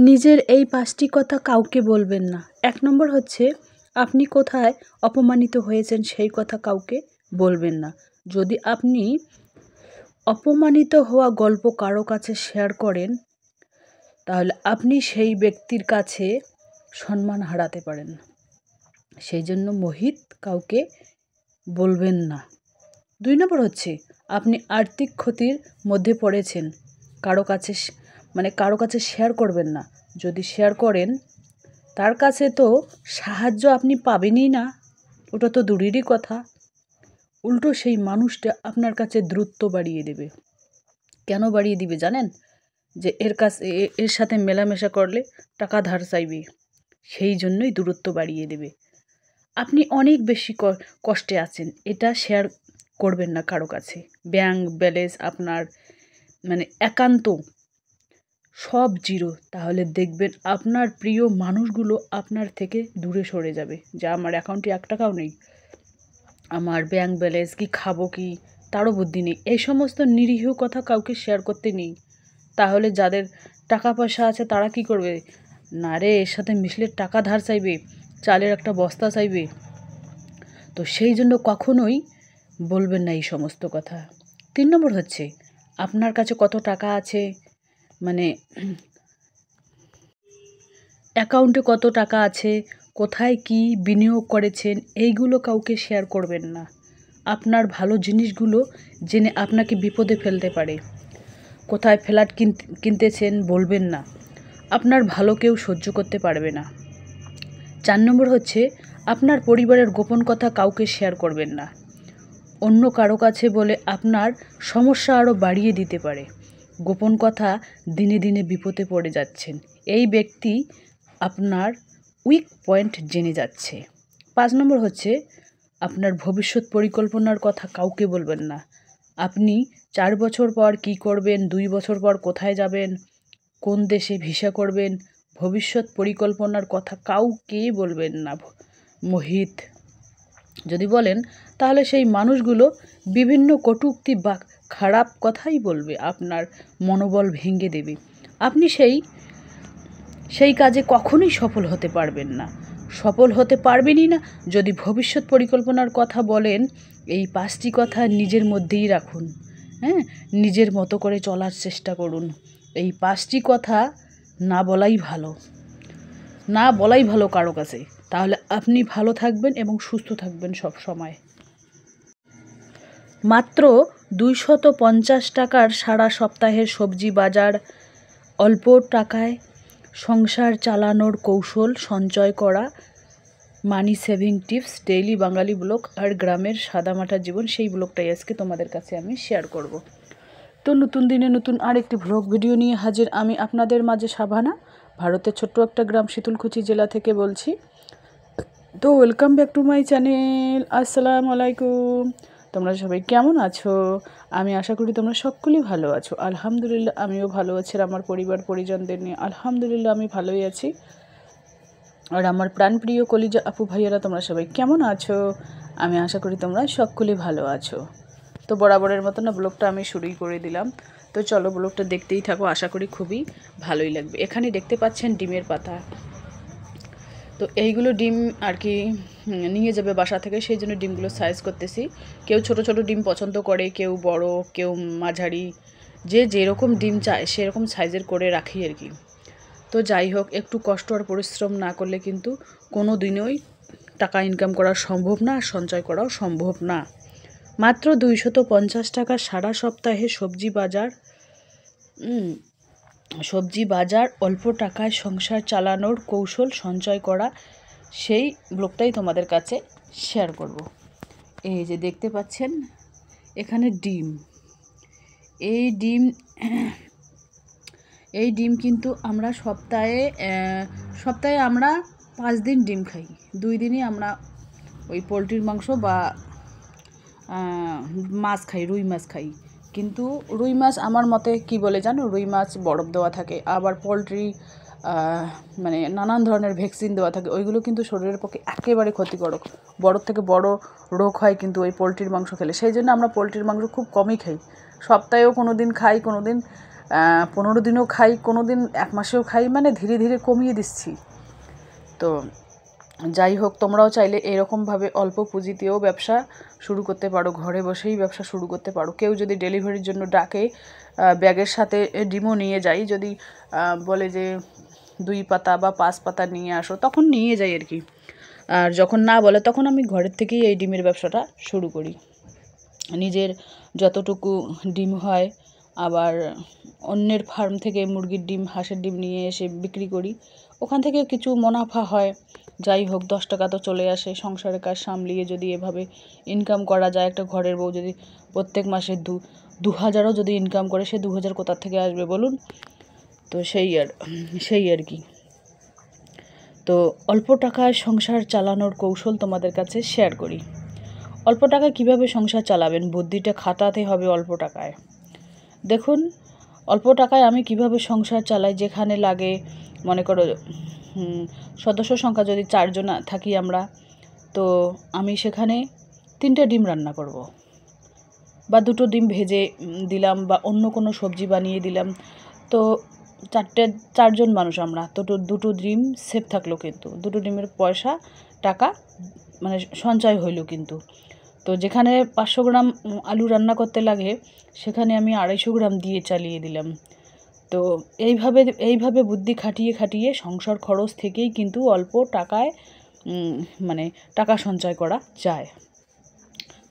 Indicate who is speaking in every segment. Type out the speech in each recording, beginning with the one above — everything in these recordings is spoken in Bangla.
Speaker 1: নিজের এই ৫টি কথা কাউকে বলবেন না। ১ নম্বর হচ্ছে আপনি কোথায় অপমানিত হয়েছেন সেই কথা কাউকে বলবেন না। যদি আপনি অপমানিত হওয়া গল্প কারো কাছে শেয়ার করেন, তাহলে আপনি সেই ব্যক্তির কাছে সম্মান হারাতে পারেন। সেই জন্য মোহিত কাউকে বলবেন না। ২ নম্বর হচ্ছে আপনি আর্থিক ক্ষতির মধ্যে পড়েছেন, কারো কাছে শেয়ার করবেন না। যদি শেয়ার করেন, তার কাছে তো সাহায্য আপনি পাবেনই না, ওটা তো দূরেরই কথা। উল্টো সেই মানুষটা আপনার কাছে দূরত্ব বাড়িয়ে দেবে। কেন বাড়িয়ে দিবে জানেন? যে এর সাথে মেলামেশা করলে টাকা ধার চাইবে, সেই জন্যই দূরত্ব বাড়িয়ে দেবে। আপনি অনেক বেশি কষ্টে আছেন, এটা শেয়ার করবেন না কারো কাছে। ব্যাংক ব্যালেন্স আপনার একান্ত সব জিরো, তাহলে দেখবেন আপনার প্রিয় মানুষগুলো আপনার থেকে দূরে সরে যাবে। যে আমার অ্যাকাউন্টে ১ টাকাও নেই, আমার ব্যাংক ব্যালেন্স, কি খাবো কি তারও বুদ্ধি নেই। এই সমস্ত নিরীহ কথা কাউকে শেয়ার করতে নেই। তাহলে যাদের টাকা পয়সা আছে তারা কি করবে? না রে, এর সাথে মিশলে টাকা ধার চাইবে, চালের একটা বস্তা চাইবে। তো সেই জন্য কখনোই বলবেন না এই সমস্ত কথা। ৩ নম্বর হচ্ছে আপনার কাছে কত টাকা আছে, অ্যাকাউন্টে কত টাকা আছে, কোথায় কি বিনিয়োগ করেছেন, এইগুলো কাউকে শেয়ার করবেন না। আপনার ভালো জিনিসগুলো জেনে আপনাকে বিপদে ফেলতে পারে। কোথায় ফ্ল্যাট কিনতেছেন বলবেন না, আপনার ভালো কেউ সহ্য করতে পারবে না। ৪ নম্বর হচ্ছে আপনার পরিবারের গোপন কথা কাউকে শেয়ার করবেন না। অন্য কারো কাছে বলে আপনার সমস্যা আরও বাড়িয়ে দিতে পারে। গোপন কথা দিনে দিনে বিপদে পড়ে যাচ্ছেন, এই ব্যক্তি আপনার উইক পয়েন্ট জেনে যাচ্ছে। ৫ নম্বর হচ্ছে আপনার ভবিষ্যৎ পরিকল্পনার কথা কাউকে বলবেন না। আপনি ৪ বছর পর কী করবেন, ২ বছর পর কোথায় যাবেন, কোন দেশে ভিসা করবেন, ভবিষ্যৎ পরিকল্পনার কথা কাউকে বলবেন না মোহিত। যদি বলেন, তাহলে সেই মানুষগুলো বিভিন্ন কটূক্তি বা খারাপ কথাই বলবে, আপনার মনোবল ভেঙে দেবে। আপনি সেই কাজে কখনোই সফল হতে পারবেন না। সফল হতে পারবেনই না। যদি ভবিষ্যৎ পরিকল্পনার কথা বলেন, এই ৫টি কথা নিজের মধ্যেই রাখুন। হ্যাঁ, নিজের মতো করে চলার চেষ্টা করুন। এই ৫টি কথা না বলাই ভালো কারো কাছে। তাহলে আপনি ভালো থাকবেন এবং সুস্থ থাকবেন সব সময়। মাত্র ২৫০ টাকার সারা সপ্তাহের সবজি বাজার, অল্প টাকায় সংসার চালানোর কৌশল, সঞ্চয় করা, মানি সেভিং টিপস, ডেইলি বাঙালি ব্লগ আর গ্রামের সাদামাটা জীবন, সেই ব্লগটাই আজকে তোমাদের কাছে আমি শেয়ার করব। তো নতুন দিনে নতুন আরেকটি ব্লগ ভিডিও নিয়ে হাজির আমি আপনাদের মাঝে, সাভানা, ভারতের ছোট্ট একটা গ্রাম শীতলকুচি জেলা থেকে বলছি। তো welcome back to my channel. আসসালামু আলাইকুম। তোমরা সবাই কেমন আছো? আমি আশা করি তোমরা সকলেই ভালো আছো। আলহামদুলিল্লাহ আমিও ভালো আছি, আর আমার পরিবার পরিজনদের নিয়ে আলহামদুলিল্লাহ আমি ভালোই আছি। আর আমার প্রাণপ্রিয় কলিজা আপু ভাইয়েরা তোমরা সবাই কেমন আছো? আমি আশা করি তোমরা সকলেই ভালো আছো। তো বরাবরের মতো না ব্লগটা আমি শুরুই করে দিলাম। তো চলো ব্লগটা দেখতেই থাকো, আশা করি খুবই ভালোই লাগবে। এখানে দেখতে পাচ্ছেন ডিমের পাতা। তো এইগুলো ডিম আর কি নিয়ে যাবে বাসা থেকে, সেই জন্য ডিমগুলো সাইজ করতেছি। কেউ ছোট ছোট ডিম পছন্দ করে, কেউ বড়, কেউ মাঝারি, যে যেরকম ডিম চায় সেরকম সাইজের করে রাখি আর কি। তো যাই হোক, একটু কষ্ট আর পরিশ্রম না করলে কিন্তু কোনো দিনই টাকা ইনকাম করা সম্ভব না, সঞ্চয় করাও সম্ভব না। মাত্র ২৫০ টাকা সারা সপ্তাহে সবজি বাজার, অল্প টাকায় সংসার চালানোর কৌশল, সঞ্চয় করা, সেই ব্লগটাই তোমাদের কাছে শেয়ার করব। এই যে দেখতে পাচ্ছেন এখানে ডিম, এই ডিম কিন্তু আমরা সপ্তাহে আমরা 5 দিন ডিম খাই। 2 দিনই আমরা ওই পোলট্রির মাংস বা মাছ খাই, রুই মাছ খাই। কিন্তু রুই মাছ আমার মতে কি বলে জানো, রুই মাছ বরফ দেওয়া থাকে, আবার পোলট্রি নানান ধরনের ভ্যাকসিন দেওয়া থাকে, ওইগুলো কিন্তু শরীরের পক্ষে একেবারে ক্ষতিকারক। বড় থেকে বড় রোগ হয় কিন্তু ওই পোলট্রির মাংস খেলে। সেই জন্য আমরা পোলট্রির মাংস খুব কমই খাই। সপ্তাহেও কোনো দিন খাই, কোনো দিন 15 দিনও খাই, কোনো দিন 1 মাসেও খাই, মানে ধীরে ধীরে কমিয়ে দিচ্ছি। তো যাই হোক, তোমরাও চাইলে এরকমভাবে অল্প পুঁজিতেও ব্যবসা শুরু করতে পারো, ঘরে বসেই ব্যবসা শুরু করতে পারো। কেউ যদি ডেলিভারির জন্য ডাকে, ব্যাগের সাথে ডিমও নিয়ে যাই, যদি বলে যে 2 পাতা বা 5 পাতা নিয়ে আসো, তখন নিয়ে যাই আর কি। আর যখন না বলে তখন আমি ঘরের থেকেই এই ডিমের ব্যবসাটা শুরু করি। নিজের যতটুকু ডিম হয়, আবার অন্যের ফার্ম থেকে মুরগির ডিম, হাঁসের ডিম নিয়ে এসে বিক্রি করি, ওখান থেকে কিছু মুনাফা হয়। যাই হোক, 10 টাকা তো চলে আসে। সংসারের কাজ সামলিয়ে যদি এভাবে ইনকাম করা যায়, একটা ঘরের বউ যদি প্রত্যেক মাসে 2000ও যদি ইনকাম করে, সে 2000 কোথা থেকে আসবে বলুন? তো সেই আর কি। তো অল্প টাকায় সংসার চালানোর কৌশল তোমাদের কাছে শেয়ার করি। অল্প টাকায় কীভাবে সংসার চালাবেন, বুদ্ধিটা খাটাতে হবে অল্প টাকায়। দেখুন, অল্প টাকায় আমি কিভাবে সংসার চালাই, যেখানে লাগে, মনে করো সদস্য সংখ্যা যদি 4 জন থাকি আমরা, তো আমি সেখানে 3টে ডিম রান্না করব, বা 2টো ডিম ভেজে দিলাম, বা অন্য কোনো সবজি বানিয়ে দিলাম। তো 4 জন মানুষ আমরা, তো 2টো ডিম সেভ থাকলো, কিন্তু 2টো ডিমের টাকা মানে সঞ্চয় হইল কিন্তু। তো যেখানে 500 গ্রাম আলু রান্না করতে লাগে, সেখানে আমি 250 গ্রাম দিয়ে চালিয়ে দিলাম। তো এইভাবে বুদ্ধি খাটিয়ে সংসার খরচ থেকেই কিন্তু অল্প টাকায় মানে টাকা সঞ্চয় করা যায়,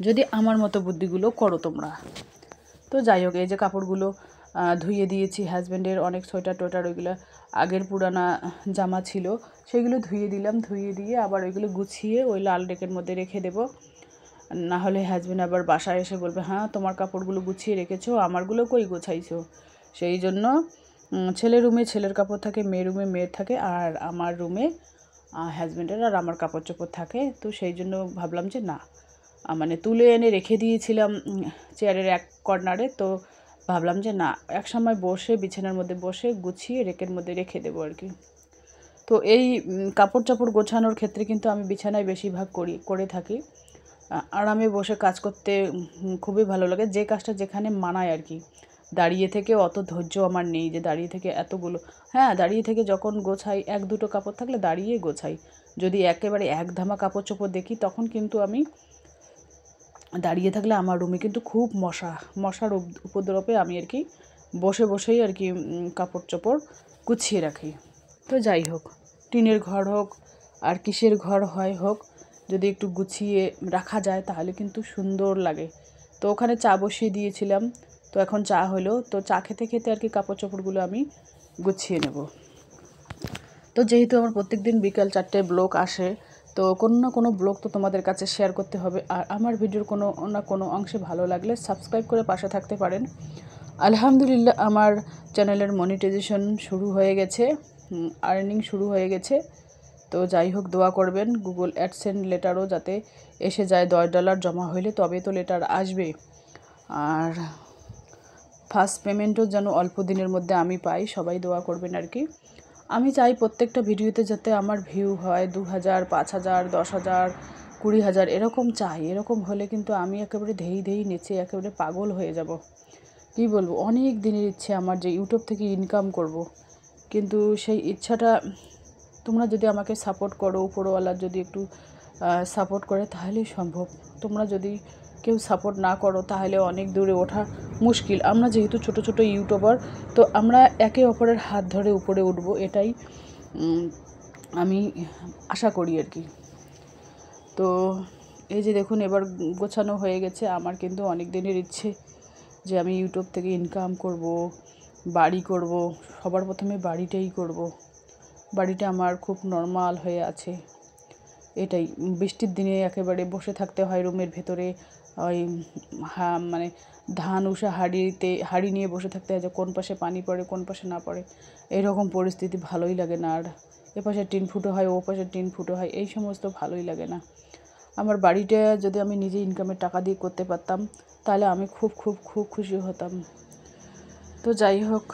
Speaker 1: যদি আমার মতো বুদ্ধিগুলো করো তোমরা। তো যাই হোক, এই যে কাপড়গুলো ধুয়ে দিয়েছি, হাজব্যান্ডের অনেক সোয়েটার টোয়েটার, ওইগুলো আগের পুরানা জামা ছিল, সেগুলো ধুয়ে দিলাম। ধুয়ে দিয়ে আবার ওইগুলো গুছিয়ে ওই লাল রেকের মধ্যে রেখে দেবো। না হলে হাজব্যান্ড আবার বাসায় এসে বলবে, হ্যাঁ তোমার কাপড়গুলো গুছিয়ে রেখেছো, আমারগুলো কই গোছাইছো? সেই জন্য ছেলের রুমে ছেলের কাপড় থাকে, মেয়ের রুমে মেয়ের থাকে, আর আমার রুমে হাজব্যান্ডের আর আমার কাপড় চোপড় থাকে। তো সেই জন্য ভাবলাম যে না, মানে তুলে এনে রেখে দিয়েছিলাম চেয়ারের এক কর্নারে। তো ভাবলাম যে না, এক সময় বসে বিছানার মধ্যে বসে গুছিয়ে রেকের মধ্যে রেখে দেবো আর কি। তো এই কাপড় চাপড় গোছানোর ক্ষেত্রে কিন্তু আমি বিছানায় বেশিরভাগ করে থাকি। আরামে বসে কাজ করতে খুবই ভালো লাগে, যে কাজটা যেখানে মানায় আর কি। দাঁড়িয়ে থেকে অত ধৈর্য আমার নেই যে দাঁড়িয়ে থেকে এতগুলো, হ্যাঁ দাঁড়িয়ে থেকে যখন গোছাই, 1-2টো কাপড় থাকলে দাঁড়িয়ে গোছাই। যদি একেবারে এক ধামা কাপড় চোপড় দেখি, তখন কিন্তু আমি দাঁড়িয়ে থাকলে আমার রুমে কিন্তু খুব মশার উপদ্রবে আমি আর কি বসেই আর কি কাপড় চোপড় গুছিয়ে রাখি। তো যাই হোক, টিনের ঘর হোক আর কিসের ঘর হোক, যদি একটু গুছিয়ে রাখা যায় তাহলে কিন্তু সুন্দর লাগে। তো ওখানে চা বসিয়ে দিয়েছিলাম, তো এখন চা হলো। তো চা খেতে খেতে আর কি কাপড় চোপড়গুলো আমি গুছিয়ে নেব। তো যেহেতু আমার প্রত্যেক দিন বিকাল 4টে ব্লগ আসে, তো কোনো না কোনো ব্লগ তো তোমাদের কাছে শেয়ার করতে হবে। আর আমার ভিডিওর কোনো না কোনো অংশে ভালো লাগলে সাবস্ক্রাইব করে পাশে থাকতে পারেন। আলহামদুলিল্লাহ, আমার চ্যানেলের মনিটাইজেশন শুরু হয়ে গেছে, আর্নিং শুরু হয়ে গেছে। তো যাই হোক, দোয়া করবেন গুগল অ্যাডসেন্স লেটারও যাতে এসে যায়। $10 জমা হইলে তবে তো লেটার আসবে। আর ফার্স্ট পেমেন্টও যেন অল্প দিনের মধ্যে আমি পাই, সবাই দোয়া করবেন আর কি। আমি চাই প্রত্যেকটা ভিডিওতে যাতে আমার ভিউ হয় 2000, 5000, 10,000, 20,000, এরকম চাই। এরকম হলে কিন্তু আমি একেবারে ধেই নেচে একেবারে পাগল হয়ে যাব। কি বলবো, অনেক দিনের ইচ্ছে আমার যে ইউটিউব থেকে ইনকাম করব, কিন্তু সেই ইচ্ছাটা তোমরা যদি আমাকে সাপোর্ট করো, উপরওয়ালা যদি একটু সাপোর্ট করে তাহলেই সম্ভব। তোমরা যদি কেউ সাপোর্ট না করো তাহলে অনেক দূরে ওঠা মুশকিল। আমরা যেহেতু ছোট ইউটিউবার, তো আমরা একে অপরের হাত ধরে উপরে উঠবো, এটাই আমি আশা করি আর কি। তো এই যে দেখুন, এবার গোছানো হয়ে গেছে। আমার কিন্তু অনেক দিনের ইচ্ছে যে আমি ইউটিউব থেকে ইনকাম করব, বাড়ি করব। সবার প্রথমে বাড়িটাই করব। বাড়িটা আমার খুব নর্মাল হয়ে আছে, এটাই। বৃষ্টির দিনে একেবারে বসে থাকতে হয় রুমের ভেতরে, ওই মানে ধান উষা হাঁড়ি নিয়ে বসে থাকতে হয় যে কোন পাশে পানি পড়ে কোন পাশে না পড়ে, এরকম পরিস্থিতি ভালোই লাগে না। আর এপাশে টিন ফুটো হয়, ও পাশে টিন ফুটো হয়, এই সমস্ত ভালোই লাগে না। আমার বাড়িটা যদি আমি নিজে ইনকামের টাকা দিয়ে করতে পারতাম তাহলে আমি খুব খুশি হতাম। তো যাই হোক,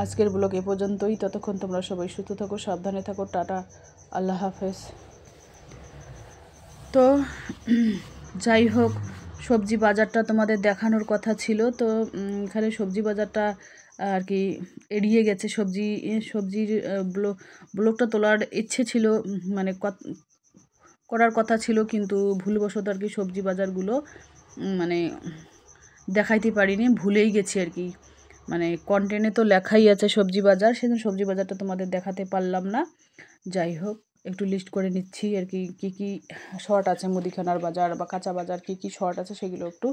Speaker 1: আজকের ব্লগ এ পর্যন্তই। ততক্ষণ তোমরা সবাই সুস্থ থাকো, সাবধানে থাকো। টাটা, আল্লাহ হাফেজ। তো যাই হোক, সবজি বাজারটা তোমাদের দেখানোর কথা ছিল, তো এখানে সবজি বাজারটা আর কি এড়িয়ে গেছে। সবজির ব্লগটা তোলার ইচ্ছে ছিল, মানে করার কথা ছিল, কিন্তু ভুলবশত আর কি সবজি বাজারগুলো মানে দেখাইতে পারিনি, ভুলেই গেছি আর কি। মানে কন্টেন্টে তো লেখাই আছে সবজি বাজার, সেজন্য সবজি বাজারটা তোমাদের দেখাতে পারলাম না। যাই হোক, একটু লিস্ট করে নিচ্ছি আর কি, কী কী শর্ট আছে মুদিখানার বাজার বা কাঁচা বাজার, কী কী শর্ট আছে সেগুলো একটু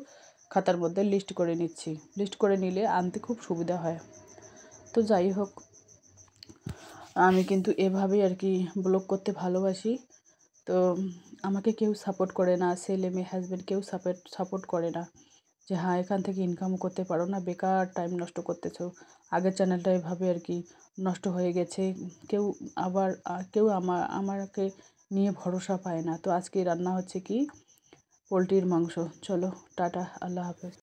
Speaker 1: খাতার মধ্যে লিস্ট করে নিচ্ছি। লিস্ট করে নিলে আনতে খুব সুবিধা হয়। তো যাই হোক, আমি কিন্তু এভাবেই আর কি ব্লগ করতে ভালোবাসি। তো আমাকে কেউ সাপোর্ট করে না, ছেলে মেয়ে হাজব্যান্ড কেউ সাপোর্ট করে না যে হ্যাঁ এখান থেকে ইনকাম করতে পারো না, বেকার টাইম নষ্ট করতেছো। আগের চ্যানেলটা এভাবে আর কি নষ্ট হয়ে গেছে, কেউ আবার কেউ আমাকে নিয়ে ভরসা পায় না। তো আজকে রান্না হচ্ছে কি পোলট্রির মাংস। চলো টাটা, আল্লাহ হাফেজ।